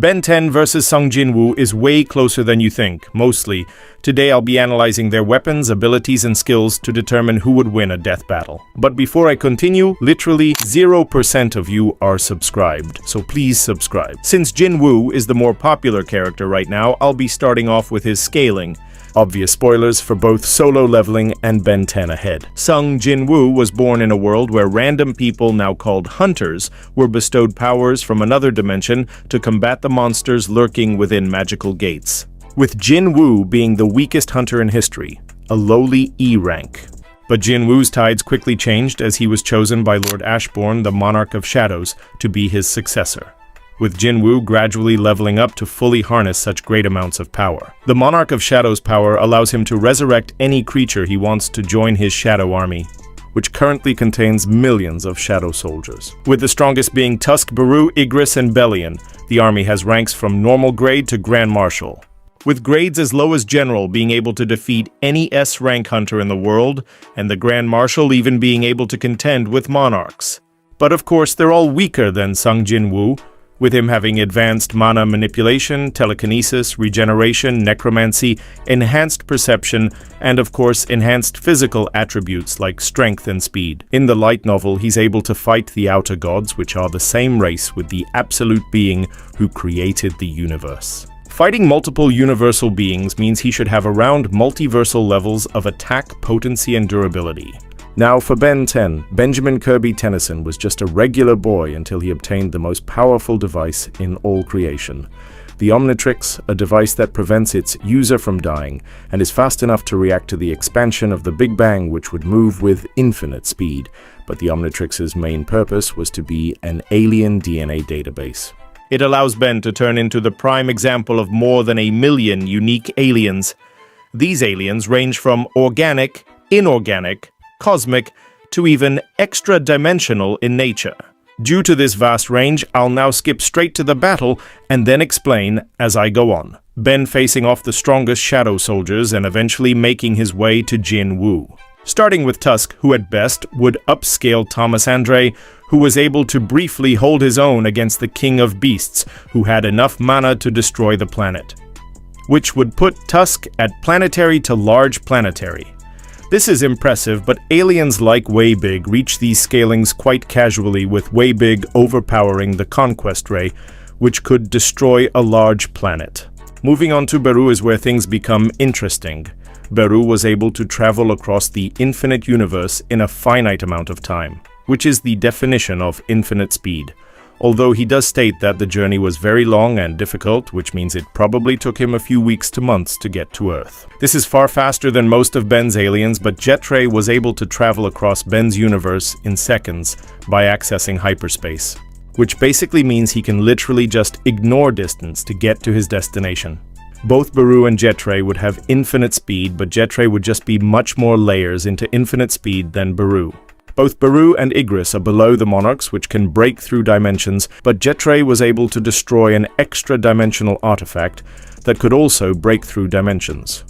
Ben 10 vs Sung Jin Woo is way closer than you think, mostly. Today I'll be analyzing their weapons, abilities, and skills to determine who would win a death battle. But before I continue, literally 0% of you are subscribed, so please subscribe. Since Jin Woo is the more popular character right now, I'll be starting off with his scaling. Obvious spoilers for both solo leveling and Ben 10 ahead. Sung Jin Woo was born in a world where random people, now called hunters, were bestowed powers from another dimension to combat the monsters lurking within magical gates. With Jin Woo being the weakest hunter in history, a lowly E rank. But Jin Woo's tides quickly changed as he was chosen by Lord Ashbourne, the Monarch of Shadows, to be his successor, with Jin Woo gradually leveling up to fully harness such great amounts of power. The Monarch of Shadows' power allows him to resurrect any creature he wants to join his shadow army, which currently contains millions of shadow soldiers. With the strongest being Tusk, Baru, Igris, and Bellion, the army has ranks from normal grade to Grand Marshal, with grades as low as General being able to defeat any S-rank hunter in the world, and the Grand Marshal even being able to contend with Monarchs. But of course, they're all weaker than Sung Jin Woo, with him having advanced mana manipulation, telekinesis, regeneration, necromancy, enhanced perception, and of course enhanced physical attributes like strength and speed. In the light novel, he's able to fight the outer gods, which are the same race with the absolute being who created the universe. Fighting multiple universal beings means he should have around multiversal levels of attack, potency, and durability. Now for Ben 10, Benjamin Kirby Tennyson was just a regular boy until he obtained the most powerful device in all creation. The Omnitrix, a device that prevents its user from dying and is fast enough to react to the expansion of the Big Bang, which would move with infinite speed. But the Omnitrix's main purpose was to be an alien DNA database. It allows Ben to turn into the prime example of more than 1 million unique aliens. These aliens range from organic, inorganic, cosmic, to even extra-dimensional in nature. Due to this vast range, I'll now skip straight to the battle and then explain as I go on. Ben facing off the strongest shadow soldiers and eventually making his way to Jin Woo. Starting with Tusk, who at best would upscale Thomas Andre, who was able to briefly hold his own against the King of Beasts, who had enough mana to destroy the planet, which would put Tusk at planetary to large planetary. This is impressive, but aliens like Waybig reach these scalings quite casually, with Waybig overpowering the Conquest Ray, which could destroy a large planet. Moving on to Baru is where things become interesting. Baru was able to travel across the infinite universe in a finite amount of time, which is the definition of infinite speed. Although he does state that the journey was very long and difficult, which means it probably took him a few weeks to months to get to Earth. This is far faster than most of Ben's aliens, but Jetray was able to travel across Ben's universe in seconds by accessing hyperspace, which basically means he can literally just ignore distance to get to his destination. Both Baru and Jetray would have infinite speed, but Jetray would just be much more layers into infinite speed than Baru. Both Baru and Igris are below the Monarchs, which can break through dimensions, but Jetray was able to destroy an extra-dimensional artifact that could also break through dimensions.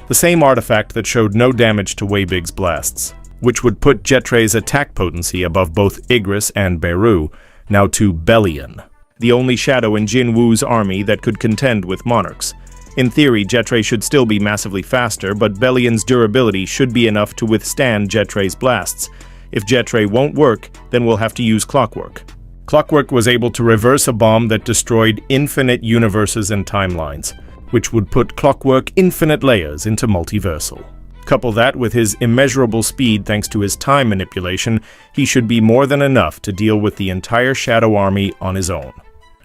The same artifact that showed no damage to Waybig's blasts, which would put Jetray's attack potency above both Igris and Baru, now to Bellion, the only shadow in Jin Woo's army that could contend with Monarchs. In theory, Jetray should still be massively faster, but Bellion's durability should be enough to withstand Jetray's blasts. If Jetray won't work, then we'll have to use Clockwork. Clockwork was able to reverse a bomb that destroyed infinite universes and timelines, which would put Clockwork infinite layers into multiversal. Couple that with his immeasurable speed thanks to his time manipulation, he should be more than enough to deal with the entire Shadow Army on his own.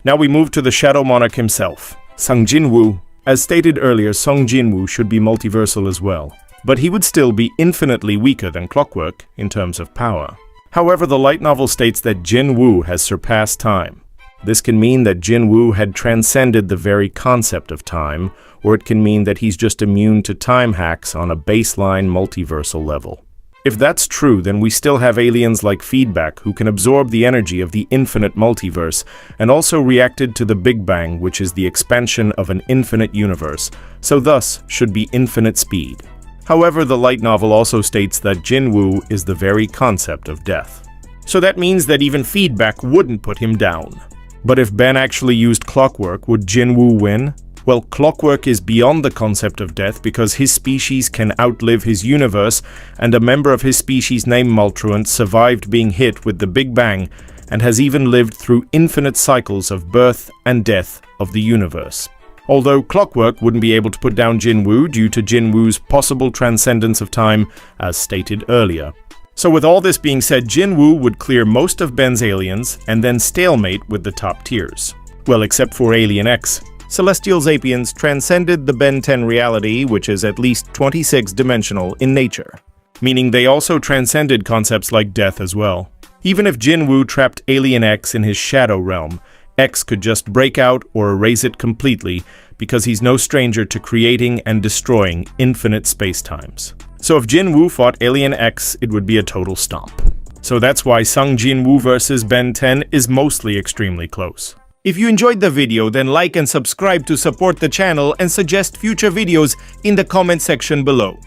Now we move to the Shadow Monarch himself, Sung Jin Woo. As stated earlier, Sung Jin Woo should be multiversal as well, but he would still be infinitely weaker than Clockwork in terms of power. However, the light novel states that Jin Woo has surpassed time. This can mean that Jin Woo had transcended the very concept of time, or it can mean that he's just immune to time hacks on a baseline multiversal level. If that's true, then we still have aliens like Feedback who can absorb the energy of the infinite multiverse and also reacted to the Big Bang, which is the expansion of an infinite universe, so thus should be infinite speed. However, the light novel also states that Jin Woo is the very concept of death. So that means that even Feedback wouldn't put him down. But if Ben actually used clockwork, would Jin Woo win? Well, clockwork is beyond the concept of death because his species can outlive his universe, and a member of his species named Multruant survived being hit with the Big Bang and has even lived through infinite cycles of birth and death of the universe. Although clockwork wouldn't be able to put down Jin Woo due to Jin Woo's possible transcendence of time, as stated earlier. So with all this being said, Jin Woo would clear most of Ben's aliens and then stalemate with the top tiers. Well, except for Alien X. Celestial Zapians transcended the Ben 10 reality, which is at least 26-dimensional in nature, meaning they also transcended concepts like death as well. Even if Jin Woo trapped Alien X in his shadow realm, X could just break out or erase it completely because he's no stranger to creating and destroying infinite spacetimes. So if Jin Woo fought Alien X, it would be a total stomp. So that's why Sung Jin Woo versus Ben 10 is mostly extremely close. If you enjoyed the video, then like and subscribe to support the channel and suggest future videos in the comment section below.